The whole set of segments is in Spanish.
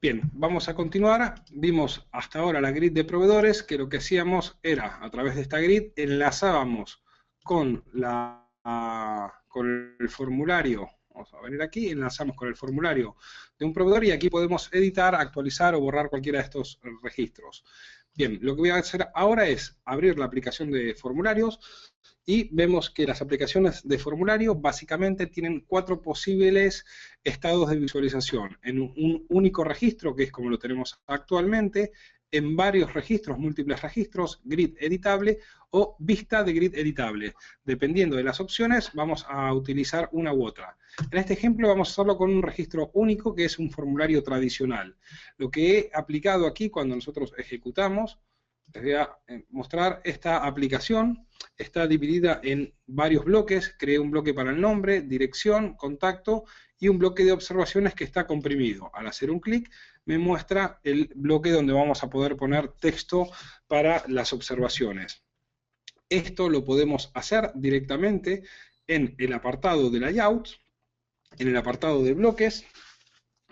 Bien, vamos a continuar. Vimos hasta ahora la grid de proveedores, que lo que hacíamos era, a través de esta grid, enlazábamos con el formulario. Vamos a venir aquí, enlazamos con el formulario de un proveedor y aquí podemos editar, actualizar o borrar cualquiera de estos registros. Bien, lo que voy a hacer ahora es abrir la aplicación de formularios y vemos que las aplicaciones de formulario básicamente tienen 4 posibles estados de visualización. En un único registro, que es como lo tenemos actualmente, en varios registros, múltiples registros, grid editable o vista de grid editable. Dependiendo de las opciones, vamos a utilizar una u otra. En este ejemplo vamos a hacerlo con un registro único, que es un formulario tradicional. Lo que he aplicado aquí cuando nosotros ejecutamos, les voy a mostrar esta aplicación. Está dividida en varios bloques. Creé un bloque para el nombre, dirección, contacto y un bloque de observaciones que está comprimido. Al hacer un clic me muestra el bloque donde vamos a poder poner texto para las observaciones. Esto lo podemos hacer directamente en el apartado de layout, en el apartado de bloques.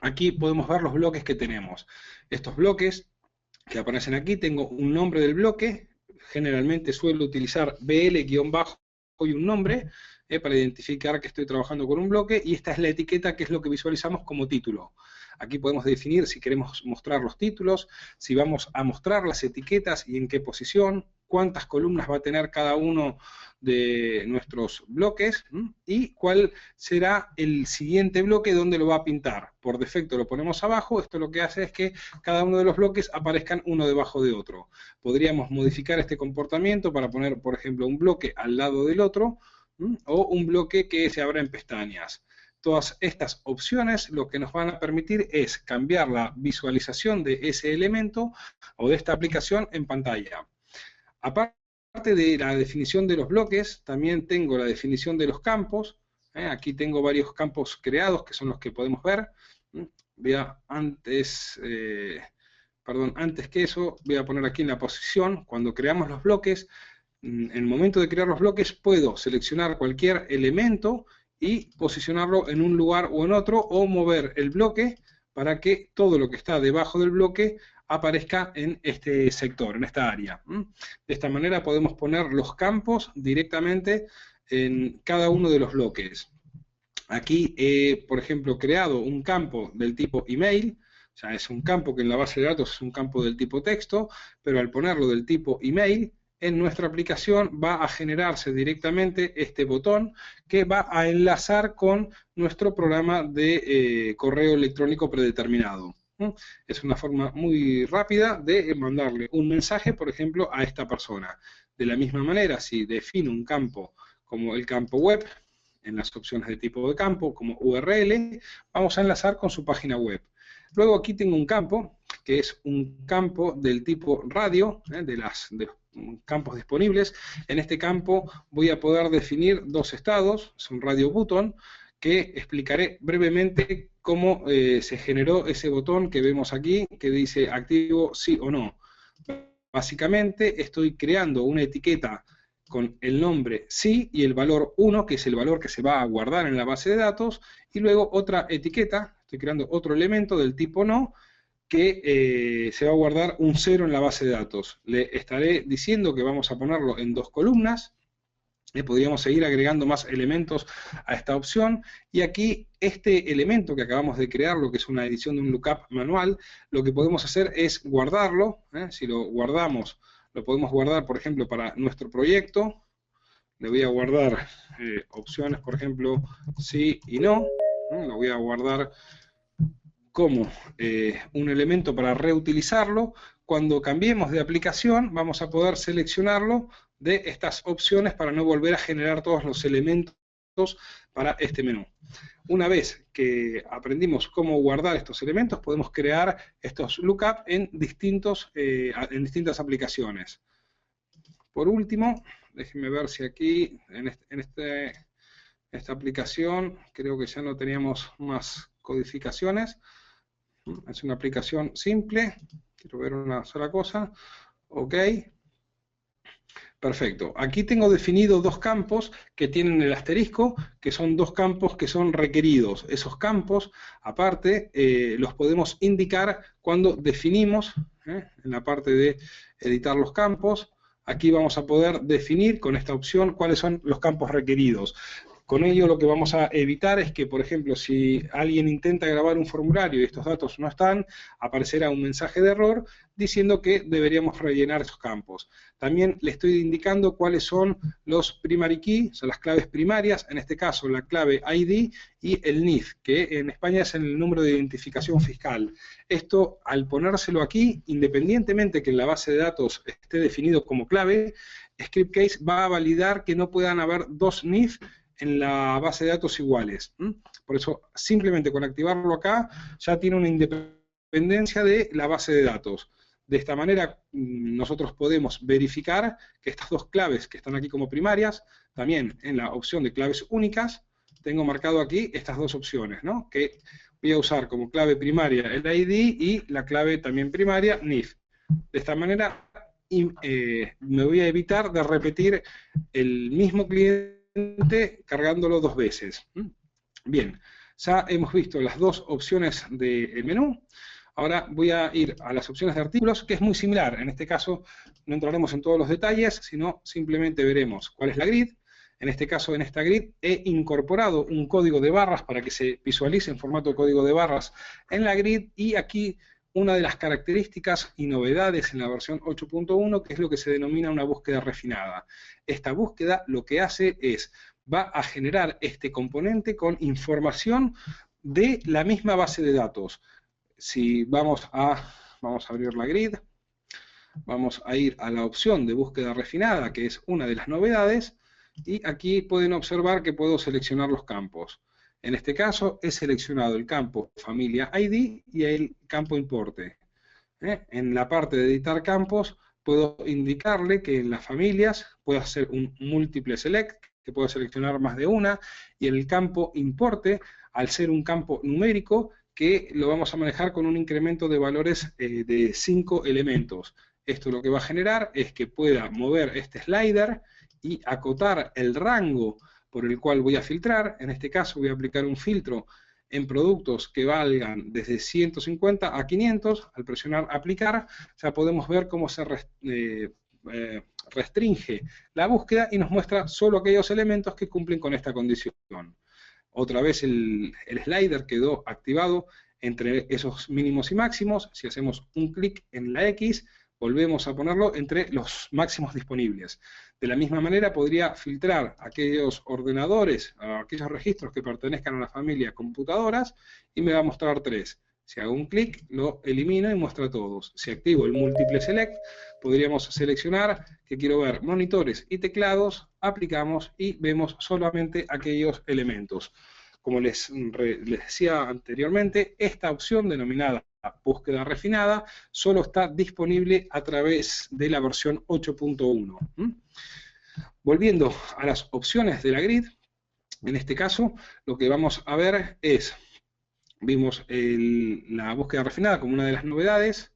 Aquí podemos ver los bloques que tenemos. Estos bloques que aparecen aquí, tengo un nombre del bloque, generalmente suelo utilizar BL- y un nombre para identificar que estoy trabajando con un bloque, y esta es la etiqueta, que es lo que visualizamos como título. Aquí podemos definir si queremos mostrar los títulos, si vamos a mostrar las etiquetas y en qué posición, cuántas columnas va a tener cada uno de nuestros bloques y cuál será el siguiente bloque donde lo va a pintar. Por defecto lo ponemos abajo. Esto lo que hace es que cada uno de los bloques aparezcan uno debajo de otro. Podríamos modificar este comportamiento para poner, por ejemplo, un bloque al lado del otro o un bloque que se abra en pestañas. Todas estas opciones lo que nos van a permitir es cambiar la visualización de ese elemento o de esta aplicación en pantalla. Aparte de la definición de los bloques, también tengo la definición de los campos. Aquí tengo varios campos creados, que son los que podemos ver. Antes que eso, voy a poner aquí en la posición. Cuando creamos los bloques, en el momento de crear los bloques, puedo seleccionar cualquier elemento y posicionarlo en un lugar o en otro, o mover el bloque para que todo lo que está debajo del bloque aparezca en este sector, en esta área. De esta manera podemos poner los campos directamente en cada uno de los bloques. Aquí he, por ejemplo, creado un campo del tipo email. O sea, es un campo que en la base de datos es un campo del tipo texto, pero al ponerlo del tipo email, en nuestra aplicación va a generarse directamente este botón que va a enlazar con nuestro programa de correo electrónico predeterminado. Es una forma muy rápida de mandarle un mensaje, por ejemplo, a esta persona. De la misma manera, si defino un campo como el campo web, en las opciones de tipo de campo, como URL, vamos a enlazar con su página web. Luego aquí tengo un campo, que es un campo del tipo radio, de los campos disponibles. En este campo voy a poder definir dos estados, es un radio button, que explicaré brevemente cómo se generó ese botón que vemos aquí, que dice activo sí o no. Básicamente estoy creando una etiqueta con el nombre sí y el valor 1, que es el valor que se va a guardar en la base de datos, y luego otra etiqueta, estoy creando otro elemento del tipo no, que se va a guardar un 0 en la base de datos. Le estaré diciendo que vamos a ponerlo en 2 columnas. Podríamos seguir agregando más elementos a esta opción, y aquí este elemento que acabamos de crear, lo que es una edición de un lookup manual, lo que podemos hacer es guardarlo. Si lo guardamos, lo podemos guardar, por ejemplo, para nuestro proyecto. Le voy a guardar opciones, por ejemplo, sí y no. Lo voy a guardar como un elemento para reutilizarlo. Cuando cambiemos de aplicación, vamos a poder seleccionarlo de estas opciones para no volver a generar todos los elementos para este menú. Una vez que aprendimos cómo guardar estos elementos, podemos crear estos lookup en distintas aplicaciones. Por último, déjenme ver si aquí, en esta aplicación, creo que ya no teníamos más codificaciones. Es una aplicación simple. Quiero ver una sola cosa. Ok. Perfecto. Aquí tengo definido dos campos que tienen el asterisco, que son dos campos que son requeridos. Esos campos, aparte, los podemos indicar cuando definimos, en la parte de editar los campos. Aquí vamos a poder definir con esta opción cuáles son los campos requeridos. Con ello lo que vamos a evitar es que, por ejemplo, si alguien intenta grabar un formulario y estos datos no están, aparecerá un mensaje de error diciendo que deberíamos rellenar esos campos. También le estoy indicando cuáles son los primary key, son las claves primarias, en este caso la clave ID y el NIF, que en España es el número de identificación fiscal. Esto, al ponérselo aquí, independientemente que en la base de datos esté definido como clave, Scriptcase va a validar que no puedan haber dos NIF en la base de datos iguales. Por eso, simplemente con activarlo acá, ya tiene una independencia de la base de datos. De esta manera, nosotros podemos verificar que estas dos claves que están aquí como primarias, también en la opción de claves únicas, tengo marcado aquí estas dos opciones, ¿no? Que voy a usar como clave primaria el ID y la clave también primaria NIF. De esta manera, me voy a evitar de repetir el mismo cliente cargándolo dos veces. Bien, ya hemos visto las dos opciones del menú. Ahora voy a ir a las opciones de artículos, que es muy similar. En este caso no entraremos en todos los detalles, sino simplemente veremos cuál es la grid. En este caso, en esta grid, he incorporado un código de barras para que se visualice en formato de código de barras en la grid, y aquí una de las características y novedades en la versión 8.1, que es lo que se denomina una búsqueda refinada. Esta búsqueda lo que hace es, va a generar este componente con información de la misma base de datos. Si vamos a abrir la grid, vamos a ir a la opción de búsqueda refinada, que es una de las novedades, y aquí pueden observar que puedo seleccionar los campos. En este caso he seleccionado el campo familia ID y el campo importe. En la parte de editar campos puedo indicarle que en las familias puedo hacer un múltiple select, que puedo seleccionar más de una, y en el campo importe, al ser un campo numérico, que lo vamos a manejar con un incremento de valores de 5 elementos. Esto lo que va a generar es que pueda mover este slider y acotar el rango por el cual voy a filtrar. En este caso voy a aplicar un filtro en productos que valgan desde 150 a 500. Al presionar aplicar, ya podemos ver cómo se restringe la búsqueda y nos muestra solo aquellos elementos que cumplen con esta condición. Otra vez el slider quedó activado entre esos mínimos y máximos. Si hacemos un clic en la X, volvemos a ponerlo entre los máximos disponibles. De la misma manera podría filtrar aquellos ordenadores, aquellos registros que pertenezcan a la familia computadoras, y me va a mostrar 3. Si hago un clic, lo elimino y muestra todos. Si activo el múltiple select, podríamos seleccionar que quiero ver monitores y teclados, aplicamos y vemos solamente aquellos elementos. Como les decía anteriormente, esta opción denominada búsqueda refinada solo está disponible a través de la versión 8.1. Volviendo a las opciones de la grid, en este caso lo que vamos a ver es, vimos la búsqueda refinada como una de las novedades.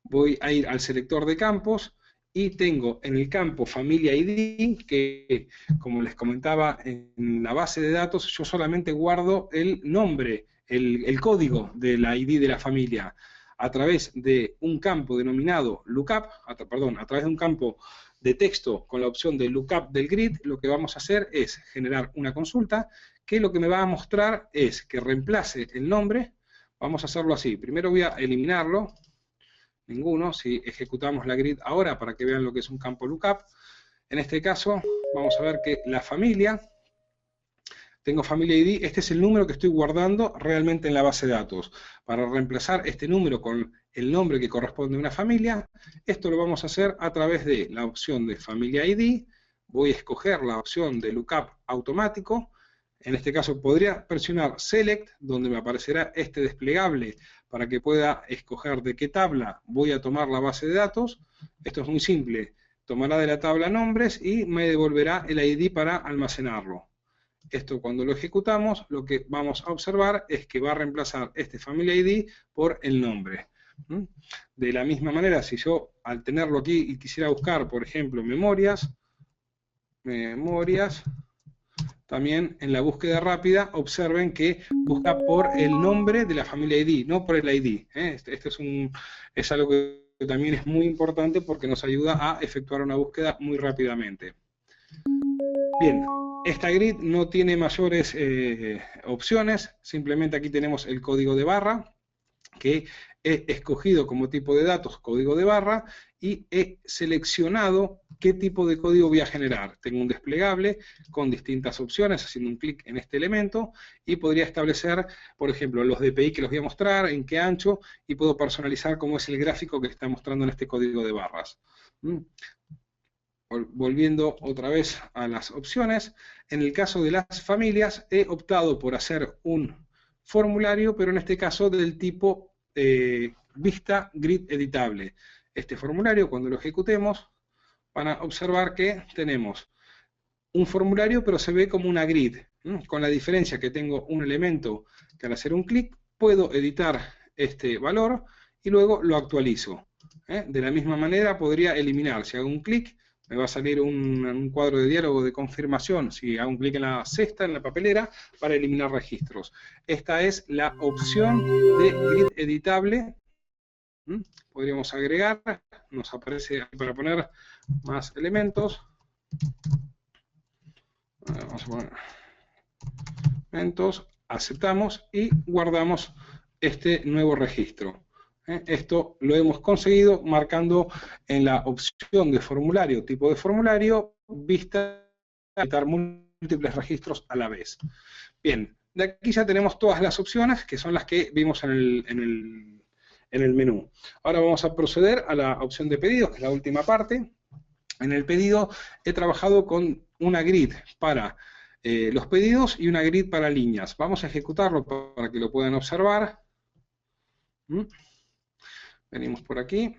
Voy a ir al selector de campos y tengo en el campo familia ID, que como les comentaba en la base de datos, yo solamente guardo el nombre, el código de la ID de la familia. A través de un campo denominado lookup, a través de un campo de texto con la opción de lookup del grid, lo que vamos a hacer es generar una consulta que lo que me va a mostrar es que reemplace el nombre. Vamos a hacerlo así. Primero voy a eliminarlo. Ninguno. Si ejecutamos la grid ahora para que vean lo que es un campo lookup, en este caso vamos a ver que la familia, tengo familia ID, este es el número que estoy guardando realmente en la base de datos. Para reemplazar este número con el nombre que corresponde a una familia, esto lo vamos a hacer a través de la opción de familia ID. Voy a escoger la opción de lookup automático. En este caso podría presionar Select, donde me aparecerá este desplegable para que pueda escoger de qué tabla voy a tomar la base de datos. Esto es muy simple. Tomará de la tabla nombres y me devolverá el ID para almacenarlo. Esto cuando lo ejecutamos, lo que vamos a observar es que va a reemplazar este Family ID por el nombre. De la misma manera, si yo al tenerlo aquí y quisiera buscar, por ejemplo, memorias, también en la búsqueda rápida, observen que busca por el nombre de la familia ID, no por el ID. Esto es algo que también es muy importante porque nos ayuda a efectuar una búsqueda muy rápidamente. Bien, esta grid no tiene mayores opciones, simplemente aquí tenemos el código de barra, que he escogido como tipo de datos código de barra y he seleccionado qué tipo de código voy a generar. Tengo un desplegable con distintas opciones, haciendo un clic en este elemento, y podría establecer, por ejemplo, los DPI que les voy a mostrar, en qué ancho, y puedo personalizar cómo es el gráfico que está mostrando en este código de barras. Volviendo otra vez a las opciones, en el caso de las familias he optado por hacer un formulario, pero en este caso del tipo vista grid editable. Este formulario, cuando lo ejecutemos, van a observar que tenemos un formulario, pero se ve como una grid, con la diferencia que tengo un elemento que al hacer un clic puedo editar este valor y luego lo actualizo. De la misma manera podría eliminar, si hago un clic, me va a salir un cuadro de diálogo de confirmación, si hago un clic en la cesta, en la papelera, para eliminar registros. Esta es la opción de grid editable. Podríamos agregar, nos aparece para poner más elementos. Vamos a poner elementos, aceptamos y guardamos este nuevo registro. Esto lo hemos conseguido marcando en la opción de formulario, tipo de formulario, vista, editar múltiples registros a la vez. Bien, de aquí ya tenemos todas las opciones, que son las que vimos en el menú. Ahora vamos a proceder a la opción de pedidos, que es la última parte. En el pedido he trabajado con una grid para los pedidos y una grid para líneas. Vamos a ejecutarlo para que lo puedan observar. Venimos por aquí.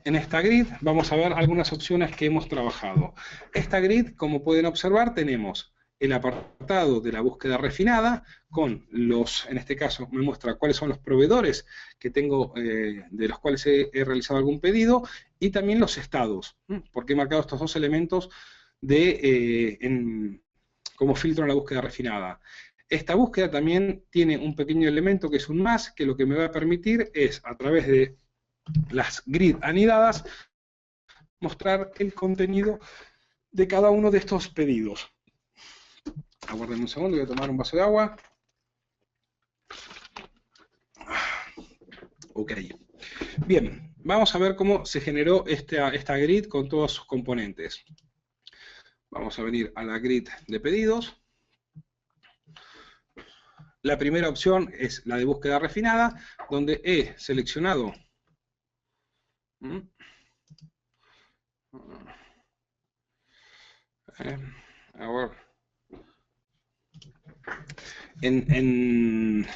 En esta grid vamos a ver algunas opciones que hemos trabajado. Esta grid, como pueden observar, tenemos el apartado de la búsqueda refinada con los, en este caso me muestra cuáles son los proveedores que tengo, de los cuales he realizado algún pedido, y también los estados, porque he marcado estos dos elementos como filtro en la búsqueda refinada. Esta búsqueda también tiene un pequeño elemento que es un más, que lo que me va a permitir es, a través de las grid anidadas, mostrar el contenido de cada uno de estos pedidos. Aguarden un segundo, voy a tomar un vaso de agua. Ok. Bien, vamos a ver cómo se generó esta grid con todos sus componentes. Vamos a venir a la grid de pedidos. La primera opción es la de búsqueda refinada, donde he seleccionado a ver, en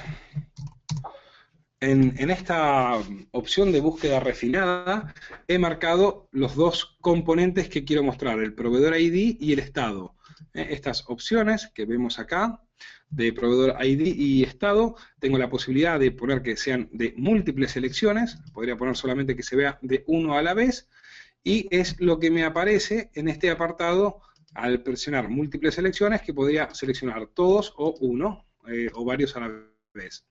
esta opción de búsqueda refinada he marcado los dos componentes que quiero mostrar, el proveedor ID y el estado. Estas opciones que vemos acá, de proveedor ID y estado, tengo la posibilidad de poner que sean de múltiples selecciones, podría poner solamente que se vea de uno a la vez, y es lo que me aparece en este apartado al presionar múltiples selecciones, que podría seleccionar todos o uno, o varios a la vez.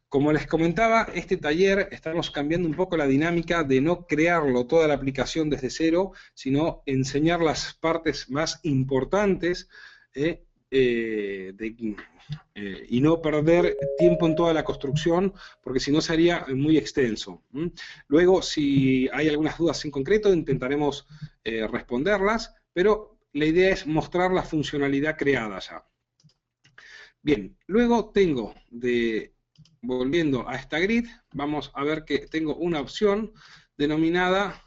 Como les comentaba, este taller estamos cambiando un poco la dinámica de no crearlo toda la aplicación desde cero, sino enseñar las partes más importantes y no perder tiempo en toda la construcción, porque si no sería muy extenso. Luego, si hay algunas dudas en concreto, intentaremos responderlas, pero la idea es mostrar la funcionalidad creada ya. Bien, luego tengo volviendo a esta grid, vamos a ver que tengo una opción denominada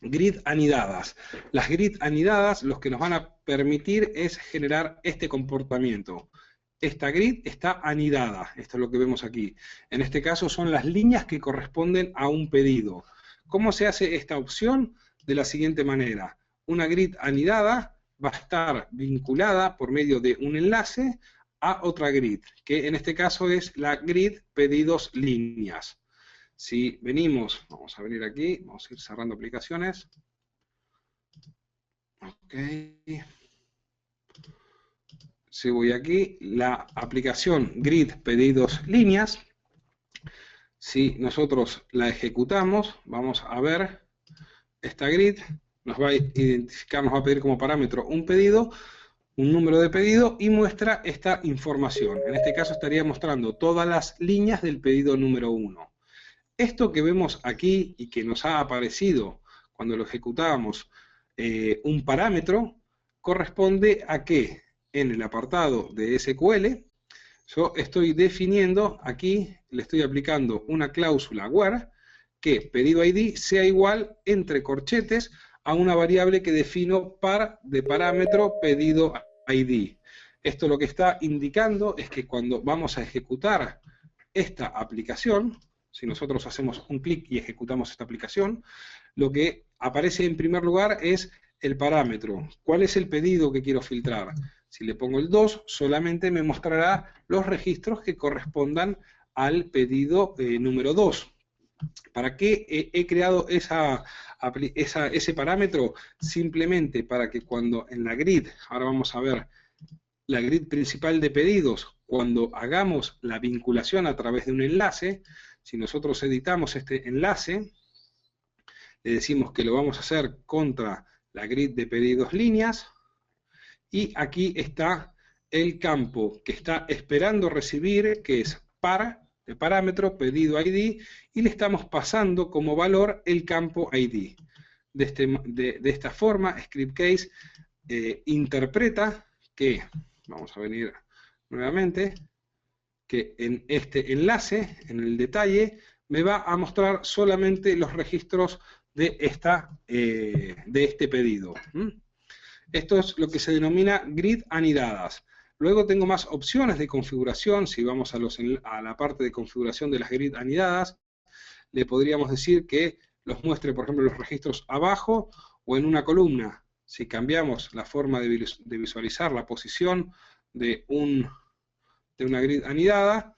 grid anidadas. Las grid anidadas lo que nos van a permitir es generar este comportamiento. Esta grid está anidada, esto es lo que vemos aquí. En este caso son las líneas que corresponden a un pedido. ¿Cómo se hace esta opción? De la siguiente manera. Una grid anidada va a estar vinculada por medio de un enlace a otra grid, que en este caso es la grid pedidos líneas. Si venimos, vamos a venir aquí, vamos a ir cerrando aplicaciones. Ok. Si voy aquí, la aplicación grid pedidos líneas, si nosotros la ejecutamos, vamos a ver esta grid, nos va a identificar, nos va a pedir como parámetro un pedido, un número de pedido y muestra esta información. En este caso estaría mostrando todas las líneas del pedido número 1. Esto que vemos aquí y que nos ha aparecido cuando lo ejecutábamos un parámetro, corresponde a que en el apartado de SQL yo estoy definiendo, aquí le estoy aplicando una cláusula where que pedido ID sea igual entre corchetes a una variable que defino de parámetro pedido ID. Esto lo que está indicando es que cuando vamos a ejecutar esta aplicación, si nosotros hacemos un clic y ejecutamos esta aplicación, lo que aparece en primer lugar es el parámetro. ¿Cuál es el pedido que quiero filtrar? Si le pongo el 2, solamente me mostrará los registros que correspondan al pedido número 2. ¿Para qué he creado ese parámetro? Simplemente para que cuando en la grid, ahora vamos a ver la grid principal de pedidos, cuando hagamos la vinculación a través de un enlace, si nosotros editamos este enlace, le decimos que lo vamos a hacer contra la grid de pedidos líneas, y aquí está el campo que está esperando recibir, que es de parámetro pedido ID, y le estamos pasando como valor el campo ID. De esta forma, ScriptCase interpreta que, vamos a venir nuevamente, que en este enlace, en el detalle, me va a mostrar solamente los registros de este pedido. Esto es lo que se denomina grid anidadas. Luego tengo más opciones de configuración. Si vamos a la parte de configuración de las grid anidadas, le podríamos decir que los muestre, por ejemplo, los registros abajo o en una columna. Si cambiamos la forma de visualizar la posición de una grid anidada,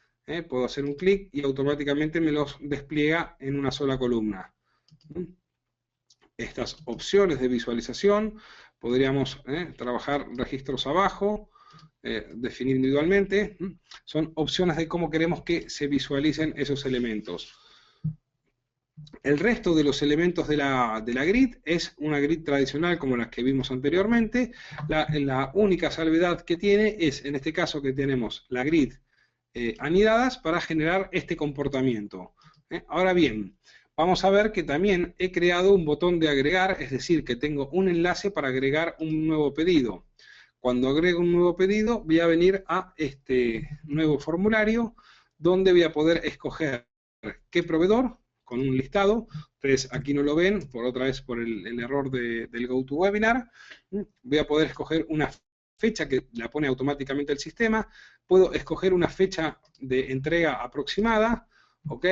puedo hacer un clic y automáticamente me los despliega en una sola columna. Estas opciones de visualización, podríamos trabajar registros abajo, definir individualmente, son opciones de cómo queremos que se visualicen esos elementos. El resto de los elementos de la grid es una grid tradicional como las que vimos anteriormente. La única salvedad que tiene es, en este caso, que tenemos la grid anidadas para generar este comportamiento. Ahora bien, vamos a ver que también he creado un botón de agregar, es decir, que tengo un enlace para agregar un nuevo pedido. Cuando agrego un nuevo pedido, voy a venir a este nuevo formulario, donde voy a poder escoger qué proveedor, con un listado. Ustedes aquí no lo ven, por otra vez por el error del GoToWebinar. Voy a poder escoger una fecha que la pone automáticamente el sistema. Puedo escoger una fecha de entrega aproximada, ¿ok?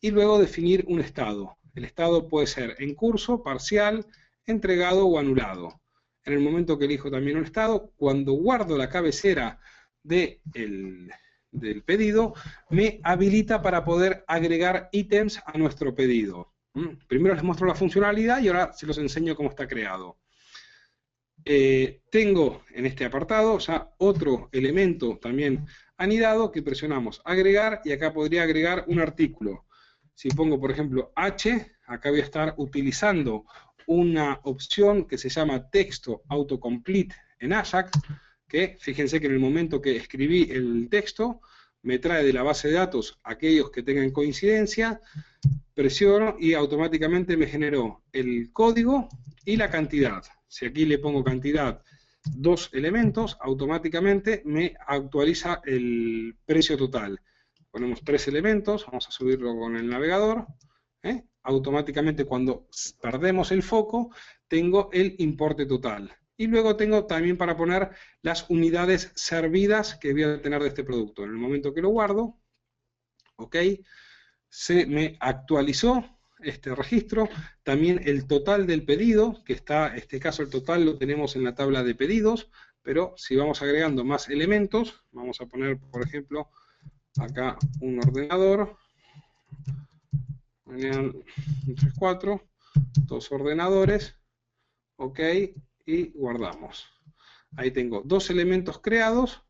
Y luego definir un estado. El estado puede ser en curso, parcial, entregado o anulado. En el momento que elijo también un estado, cuando guardo la cabecera del pedido, me habilita para poder agregar ítems a nuestro pedido. Primero les muestro la funcionalidad y ahora se los enseño cómo está creado. Tengo en este apartado ya otro elemento también anidado que presionamos agregar y acá podría agregar un artículo. Si pongo por ejemplo H, acá voy a estar utilizando una opción que se llama texto autocomplete en Ajax, que fíjense que en el momento que escribí el texto me trae de la base de datos aquellos que tengan coincidencia, presiono y automáticamente me generó el código y la cantidad. Si aquí le pongo cantidad 2 elementos, automáticamente me actualiza el precio total. Ponemos 3 elementos, vamos a subirlo con el navegador. Automáticamente cuando perdemos el foco, tengo el importe total. Y luego tengo también para poner las unidades servidas que voy a tener de este producto. En el momento que lo guardo, ok, se me actualizó este registro. También el total del pedido, que está, en este caso el total lo tenemos en la tabla de pedidos, pero si vamos agregando más elementos, vamos a poner, por ejemplo, acá un ordenador, 4, 2 ordenadores, ok, y guardamos. Ahí tengo 2 elementos creados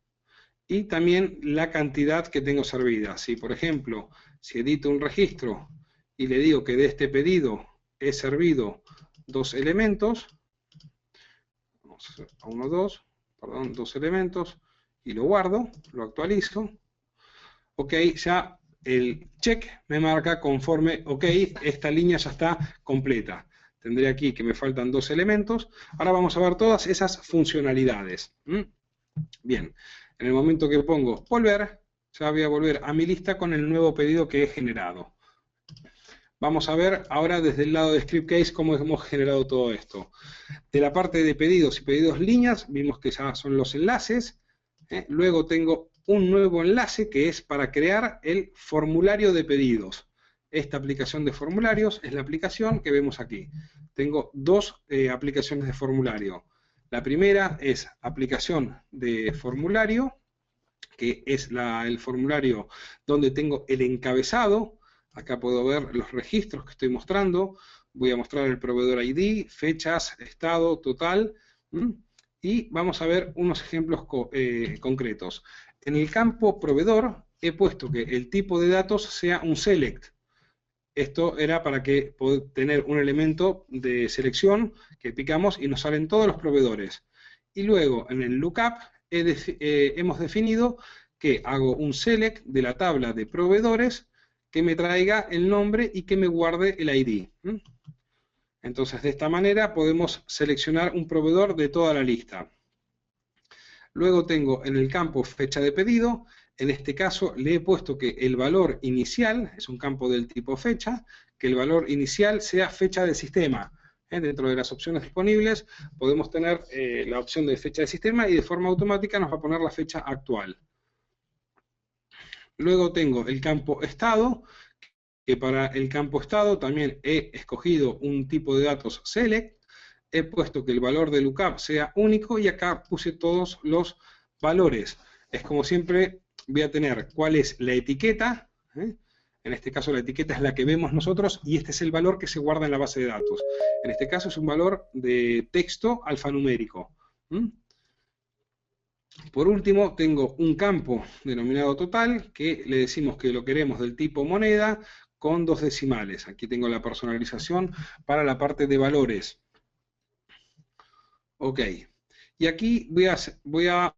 y también la cantidad que tengo servida. Si, por ejemplo, si edito un registro y le digo que de este pedido he servido 2 elementos, vamos a hacer a 1, 2, perdón, 2 elementos, y lo guardo, lo actualizo, ok, ya el check me marca conforme, ok, esta línea ya está completa. Tendré aquí que me faltan 2 elementos. Ahora vamos a ver todas esas funcionalidades. Bien, en el momento que pongo volver, ya voy a volver a mi lista con el nuevo pedido que he generado. Vamos a ver ahora desde el lado de Scriptcase cómo hemos generado todo esto. De la parte de pedidos y pedidos líneas, vimos que ya son los enlaces. Luego tengo un nuevo enlace que es para crear el formulario de pedidos. Esta aplicación de formularios es la aplicación que vemos aquí. Tengo 2 aplicaciones de formulario. La primera es aplicación de formulario, que es el formulario donde tengo el encabezado. Acá puedo ver los registros que estoy mostrando. Voy a mostrar el proveedor ID, fechas, estado, total. Y vamos a ver unos ejemplos concretos. En el campo proveedor he puesto que el tipo de datos sea un select. Esto era para que poder tener un elemento de selección que picamos y nos salen todos los proveedores. Y luego en el lookup hemos definido que hago un select de la tabla de proveedores que me traiga el nombre y que me guarde el ID. Entonces de esta manera podemos seleccionar un proveedor de toda la lista. Luego tengo en el campo fecha de pedido. En este caso le he puesto que el valor inicial, es un campo del tipo fecha, que el valor inicial sea fecha de sistema. Dentro de las opciones disponibles podemos tener la opción de fecha de sistema y de forma automática nos va a poner la fecha actual. Luego tengo el campo estado, que para el campo estado también he escogido un tipo de datos select. He puesto que el valor de lookup sea único y acá puse todos los valores. Es como siempre, voy a tener cuál es la etiqueta, en este caso la etiqueta es la que vemos nosotros y este es el valor que se guarda en la base de datos. En este caso es un valor de texto alfanumérico. Por último, tengo un campo denominado total, que le decimos que lo queremos del tipo moneda con 2 decimales. Aquí tengo la personalización para la parte de valores. Ok, y aquí voy a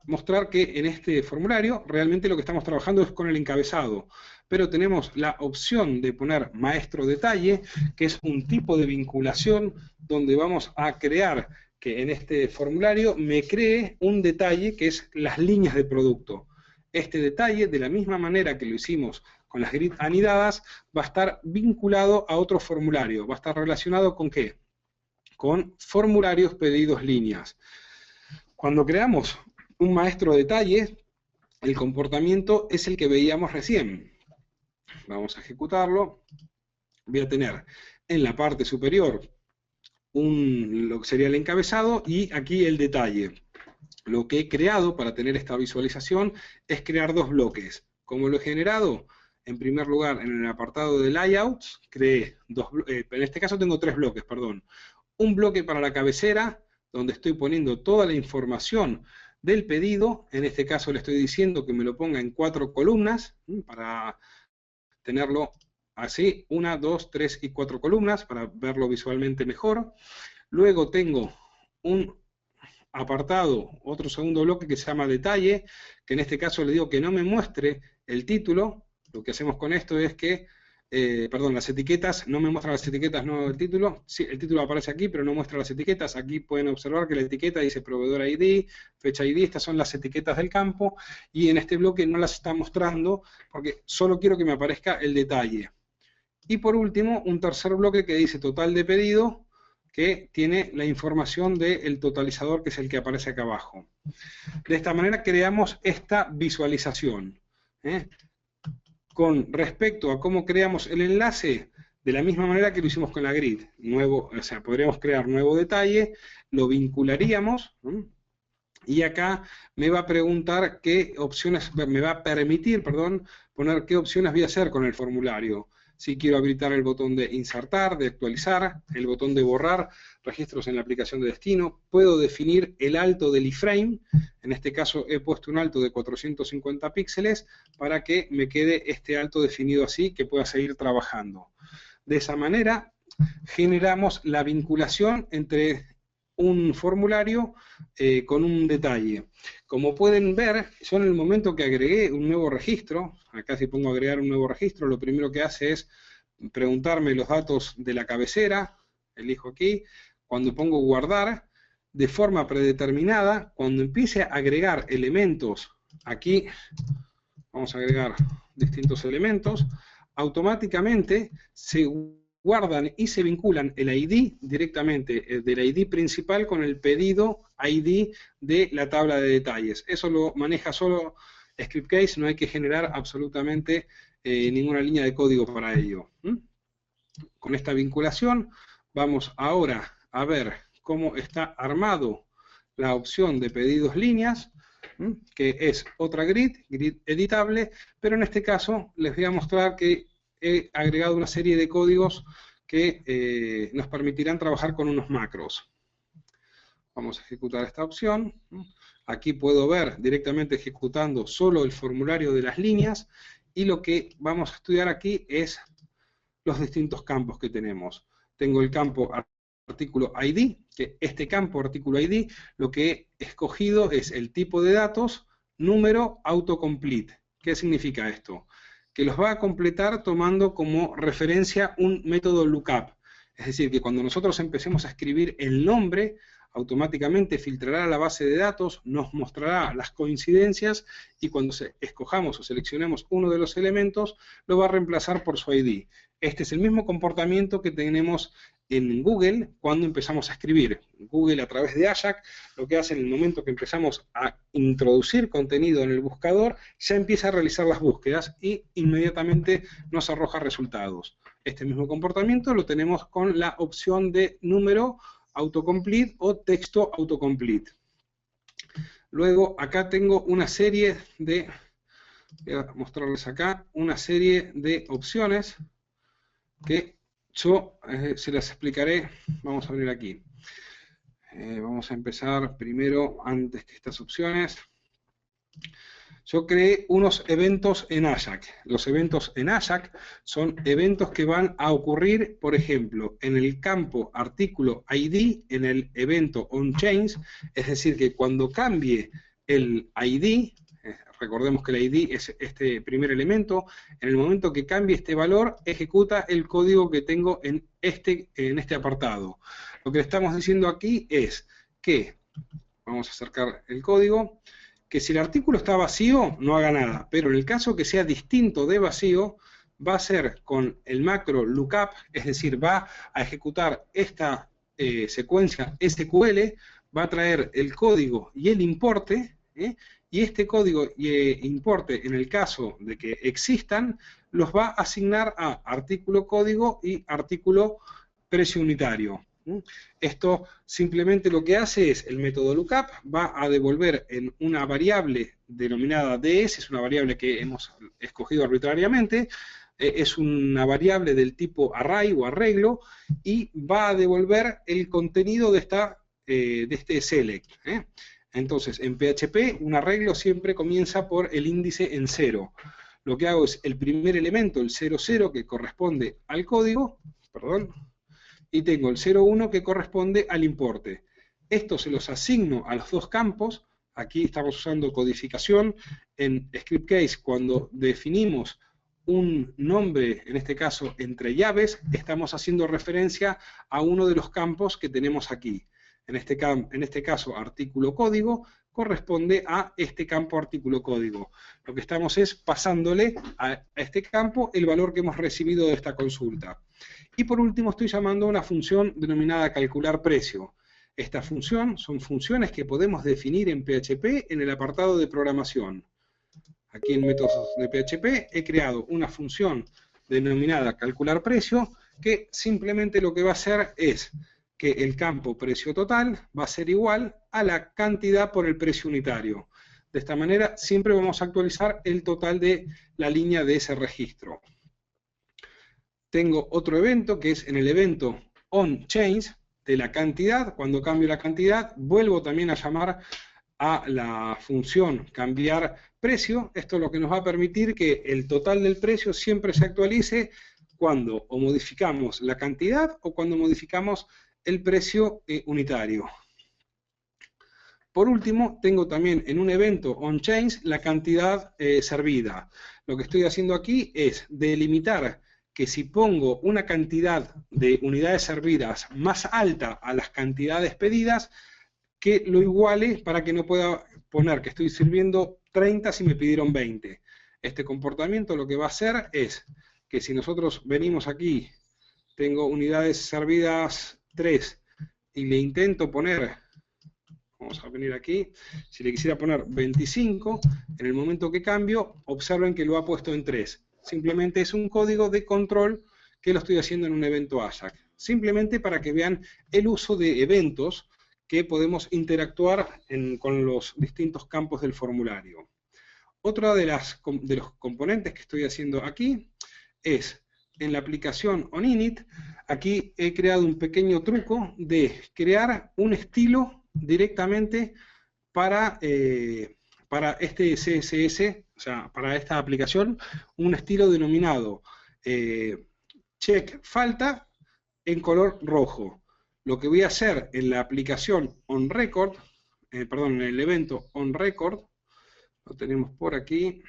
mostrar que en este formulario realmente lo que estamos trabajando es con el encabezado, pero tenemos la opción de poner maestro detalle, que es un tipo de vinculación donde vamos a crear que en este formulario me cree un detalle que es las líneas de producto. Este detalle, de la misma manera que lo hicimos con las grid anidadas, va a estar vinculado a otro formulario, va a estar relacionado con ¿qué? Con formularios pedidos líneas. Cuando creamos un maestro detalle, el comportamiento es el que veíamos recién. Vamos a ejecutarlo. Voy a tener en la parte superior lo que sería el encabezado y aquí el detalle. Lo que he creado para tener esta visualización es crear 2 bloques. ¿Cómo lo he generado? En primer lugar, en el apartado de layouts, creé en este caso tengo 3 bloques, perdón. Un bloque para la cabecera, donde estoy poniendo toda la información del pedido. En este caso le estoy diciendo que me lo ponga en 4 columnas, para tenerlo así, 1, 2, 3 y 4 columnas, para verlo visualmente mejor. Luego tengo un apartado, otro segundo bloque que se llama detalle, que en este caso le digo que no me muestre el título. Lo que hacemos con esto es que las etiquetas, no me muestran las etiquetas, no el título. Sí, el título aparece aquí, pero no muestra las etiquetas. Aquí pueden observar que la etiqueta dice proveedor ID, fecha ID, estas son las etiquetas del campo, y en este bloque no las está mostrando, porque solo quiero que me aparezca el detalle. Y por último, un tercer bloque que dice total de pedido, que tiene la información del totalizador, que es el que aparece acá abajo. De esta manera creamos esta visualización. Con respecto a cómo creamos el enlace, de la misma manera que lo hicimos con la grid. Podríamos crear nuevo detalle, lo vincularíamos, y acá me va a preguntar me va a permitir, poner qué opciones voy a hacer con el formulario. Si quiero habilitar el botón de insertar, de actualizar, el botón de borrar registros en la aplicación de destino, puedo definir el alto del iframe. En este caso he puesto un alto de 450 píxeles para que me quede este alto definido así, que pueda seguir trabajando. De esa manera generamos la vinculación entre un formulario con un detalle. Como pueden ver, yo en el momento que agregué un nuevo registro, acá si pongo agregar un nuevo registro, lo primero que hace es preguntarme los datos de la cabecera, elijo aquí, cuando pongo guardar, de forma predeterminada, cuando empiece a agregar elementos, aquí vamos a agregar distintos elementos, automáticamente se guardan y se vinculan el ID directamente del ID principal con el pedido ID de la tabla de detalles. Eso lo maneja solo Scriptcase, no hay que generar absolutamente ninguna línea de código para ello. Con esta vinculación vamos ahora a ver cómo está armado la opción de pedidos líneas, que es otra grid editable, pero en este caso les voy a mostrar que he agregado una serie de códigos que nos permitirán trabajar con unos macros. Vamos a ejecutar esta opción. Aquí puedo ver directamente ejecutando solo el formulario de las líneas, y lo que vamos a estudiar aquí es los distintos campos que tenemos. Tengo el campo artículo ID, que este campo artículo ID, lo que he escogido es el tipo de datos, número, autocomplete. ¿Qué significa esto? Que los va a completar tomando como referencia un método lookup. Es decir, que cuando nosotros empecemos a escribir el nombre, automáticamente filtrará la base de datos, nos mostrará las coincidencias, y cuando escojamos o seleccionemos uno de los elementos, lo va a reemplazar por su ID. Este es el mismo comportamiento que tenemos en Google cuando empezamos a escribir. Google, a través de Ajax, lo que hace en el momento que empezamos a introducir contenido en el buscador, ya empieza a realizar las búsquedas y inmediatamente nos arroja resultados. Este mismo comportamiento lo tenemos con la opción de número autocomplete o texto autocomplete. Luego acá tengo una serie de, voy a mostrarles acá, una serie de opciones que yo se las explicaré. Vamos a venir aquí. Vamos a empezar primero, antes que estas opciones. Yo creé unos eventos en Ajax. Los eventos en Ajax son eventos que van a ocurrir, por ejemplo, en el campo artículo ID, en el evento onChange, es decir, que cuando cambie el ID, recordemos que el ID es este primer elemento, en el momento que cambie este valor, ejecuta el código que tengo en este apartado. Lo que le estamos diciendo aquí es que, vamos a acercar el código, que si el artículo está vacío, no haga nada, pero en el caso que sea distinto de vacío, va a ser con el macro lookup, es decir, va a ejecutar esta secuencia SQL, va a traer el código y el importe, y este código y importe, en el caso de que existan, los va a asignar a artículo código y artículo precio unitario. Esto simplemente lo que hace es, el método lookup va a devolver en una variable denominada ds, es una variable que hemos escogido arbitrariamente, es una variable del tipo array o arreglo, y va a devolver el contenido de este select. Entonces, en PHP, un arreglo siempre comienza por el índice en 0. Lo que hago es el primer elemento, el 00, que corresponde al código, perdón, y tengo el 01 que corresponde al importe. Esto se los asigno a los dos campos. Aquí estamos usando codificación. En Scriptcase, cuando definimos un nombre, en este caso entre llaves, estamos haciendo referencia a uno de los campos que tenemos aquí. En este caso, artículo código corresponde a este campo artículo código. Lo que estamos es pasándole a este campo el valor que hemos recibido de esta consulta. Y por último estoy llamando a una función denominada calcular precio. Esta función son funciones que podemos definir en PHP en el apartado de programación. Aquí en métodos de PHP he creado una función denominada calcular precio, que simplemente lo que va a hacer es que el campo precio total va a ser igual a la cantidad por el precio unitario. De esta manera siempre vamos a actualizar el total de la línea de ese registro. tengo otro evento que es en el evento onChange de la cantidad. Cuando cambio la cantidad, vuelvo también a llamar a la función cambiar precio. Esto es lo que nos va a permitir que el total del precio siempre se actualice cuando o modificamos la cantidad o cuando modificamos el precio unitario. Por último, tengo también en un evento onChange la cantidad servida. Lo que estoy haciendo aquí es delimitar que si pongo una cantidad de unidades servidas más alta a las cantidades pedidas, que lo iguale para que no pueda poner que estoy sirviendo 30 si me pidieron 20. Este comportamiento lo que va a hacer es que si nosotros venimos aquí, tengo unidades servidas 3 y le intento poner, vamos a venir aquí, si le quisiera poner 25, en el momento que cambio, observen que lo ha puesto en 3. Simplemente es un código de control que lo estoy haciendo en un evento AJAX. Simplemente para que vean el uso de eventos que podemos interactuar con los distintos campos del formulario. Otra de los componentes que estoy haciendo aquí es, en la aplicación OnInit, aquí he creado un pequeño truco de crear un estilo directamente para este CSS, o sea, para esta aplicación, un estilo denominado check falta en color rojo. Lo que voy a hacer en la aplicación onRecord, en el evento onRecord, lo tenemos por aquí,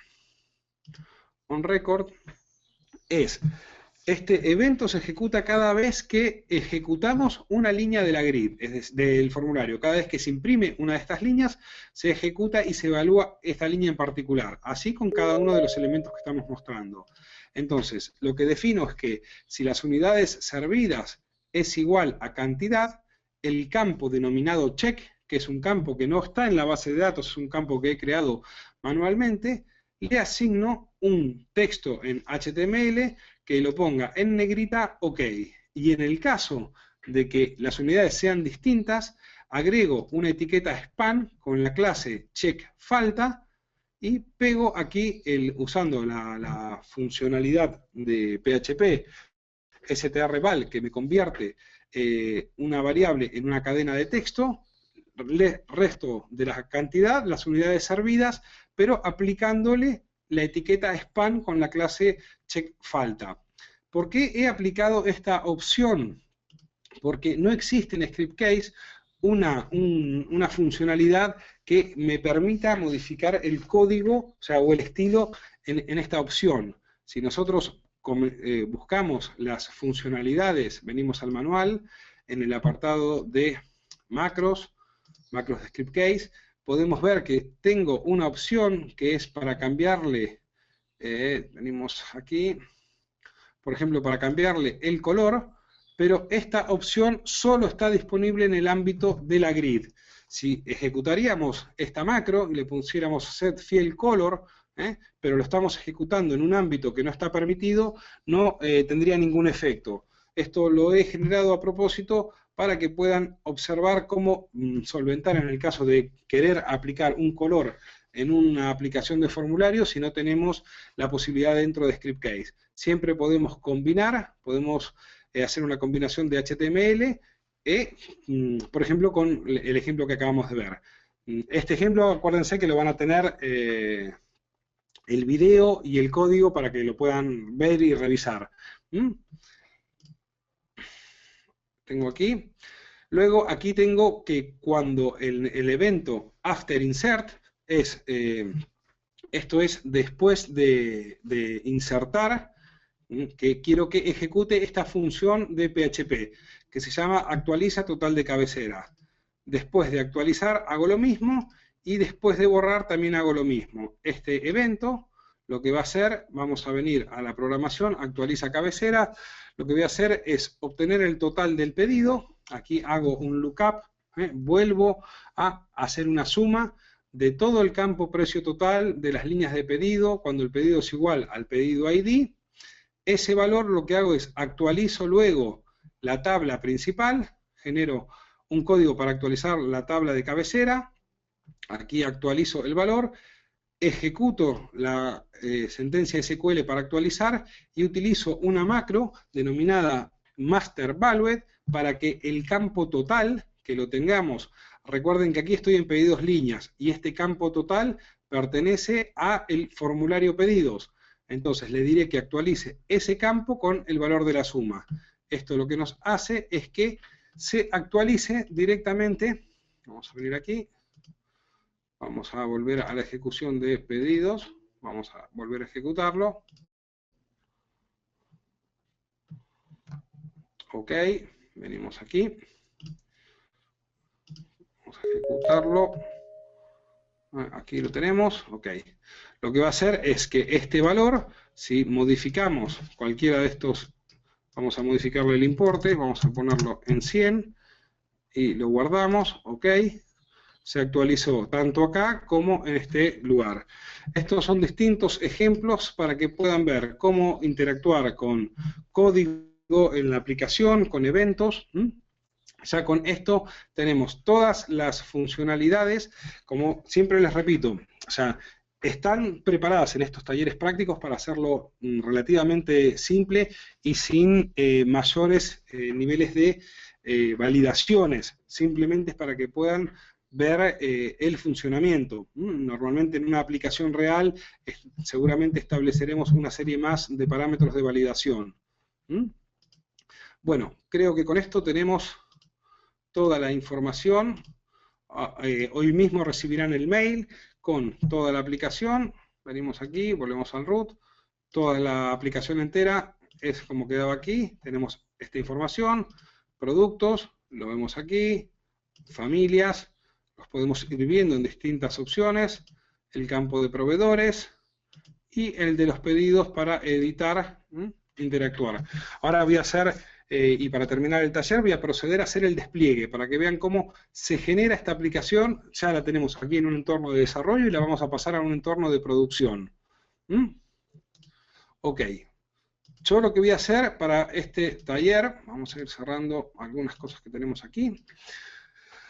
onRecord, es, este evento se ejecuta cada vez que ejecutamos una línea de la grid, del formulario. Cada vez que se imprime una de estas líneas, se ejecuta y se evalúa esta línea en particular, así con cada uno de los elementos que estamos mostrando. Entonces, lo que defino es que si las unidades servidas es igual a cantidad, el campo denominado check, que es un campo que no está en la base de datos, es un campo que he creado manualmente, le asigno un texto en HTML que lo ponga en negrita OK. Y en el caso de que las unidades sean distintas, agrego una etiqueta span con la clase checkFalta y pego aquí, usando la funcionalidad de PHP strval, que me convierte una variable en una cadena de texto, resto de la cantidad, las unidades servidas, pero aplicándole la etiqueta span con la clase checkFalta. ¿Por qué he aplicado esta opción? Porque no existe en ScriptCase una funcionalidad que me permita modificar el código, o sea, o el estilo en esta opción. Si nosotros buscamos las funcionalidades, venimos al manual, en el apartado de macros de ScriptCase, podemos ver que tengo una opción que es para cambiarle, venimos aquí, por ejemplo, para cambiarle el color, pero esta opción solo está disponible en el ámbito de la grid. Si ejecutaríamos esta macro y le pusiéramos setFieldsColor, pero lo estamos ejecutando en un ámbito que no está permitido, no tendría ningún efecto. Esto lo he generado a propósito para que puedan observar cómo solventar en el caso de querer aplicar un color en una aplicación de formulario si no tenemos la posibilidad dentro de ScriptCase. Siempre podemos combinar, podemos hacer una combinación de HTML, por ejemplo, con el ejemplo que acabamos de ver. Este ejemplo, acuérdense que lo van a tener el video y el código para que lo puedan ver y revisar. Tengo aquí. Luego aquí tengo que cuando el evento after insert es, esto es después de insertar, que quiero que ejecute esta función de PHP, que se llama actualiza total de cabecera. Después de actualizar hago lo mismo, y después de borrar también hago lo mismo. Este evento lo que va a hacer, vamos a venir a la programación, actualiza cabecera, lo que voy a hacer es obtener el total del pedido, aquí hago un lookup, vuelvo a hacer una suma de todo el campo precio total de las líneas de pedido, cuando el pedido es igual al pedido ID. Ese valor lo que hago es actualizo luego la tabla principal, genero un código para actualizar la tabla de cabecera, aquí actualizo el valor, ejecuto la sentencia SQL para actualizar y utilizo una macro denominada master_valued para que el campo total, que lo tengamos, recuerden que aquí estoy en pedidos líneas y este campo total pertenece a el formulario pedidos. Entonces le diré que actualice ese campo con el valor de la suma. Esto lo que nos hace es que se actualice directamente. Vamos a venir aquí. Vamos a volver a la ejecución de pedidos. Vamos a volver a ejecutarlo. Ok, venimos aquí. Vamos a ejecutarlo. Aquí lo tenemos. Ok. Lo que va a hacer es que este valor, si modificamos cualquiera de estos, vamos a modificarle el importe, vamos a ponerlo en 100 y lo guardamos. Ok. Se actualizó tanto acá como en este lugar. Estos son distintos ejemplos para que puedan ver cómo interactuar con código en la aplicación, con eventos. Ya con esto tenemos todas las funcionalidades, como siempre les repito, o sea, están preparadas en estos talleres prácticos para hacerlo relativamente simple y sin mayores niveles de validaciones, simplemente es para que puedan ver el funcionamiento. Normalmente en una aplicación real seguramente estableceremos una serie más de parámetros de validación. Bueno, creo que con esto tenemos toda la información. Hoy mismo recibirán el mail con toda la aplicación. Venimos aquí, volvemos al root. Toda la aplicación entera es como quedaba aquí. Tenemos esta información, productos, lo vemos aquí, familias, los podemos ir viendo en distintas opciones, el campo de proveedores y el de los pedidos para editar, interactuar. Ahora voy a hacer, y para terminar el taller, voy a proceder a hacer el despliegue para que vean cómo se genera esta aplicación. Ya la tenemos aquí en un entorno de desarrollo y la vamos a pasar a un entorno de producción. Ok. Yo lo que voy a hacer para este taller, vamos a ir cerrando algunas cosas que tenemos aquí.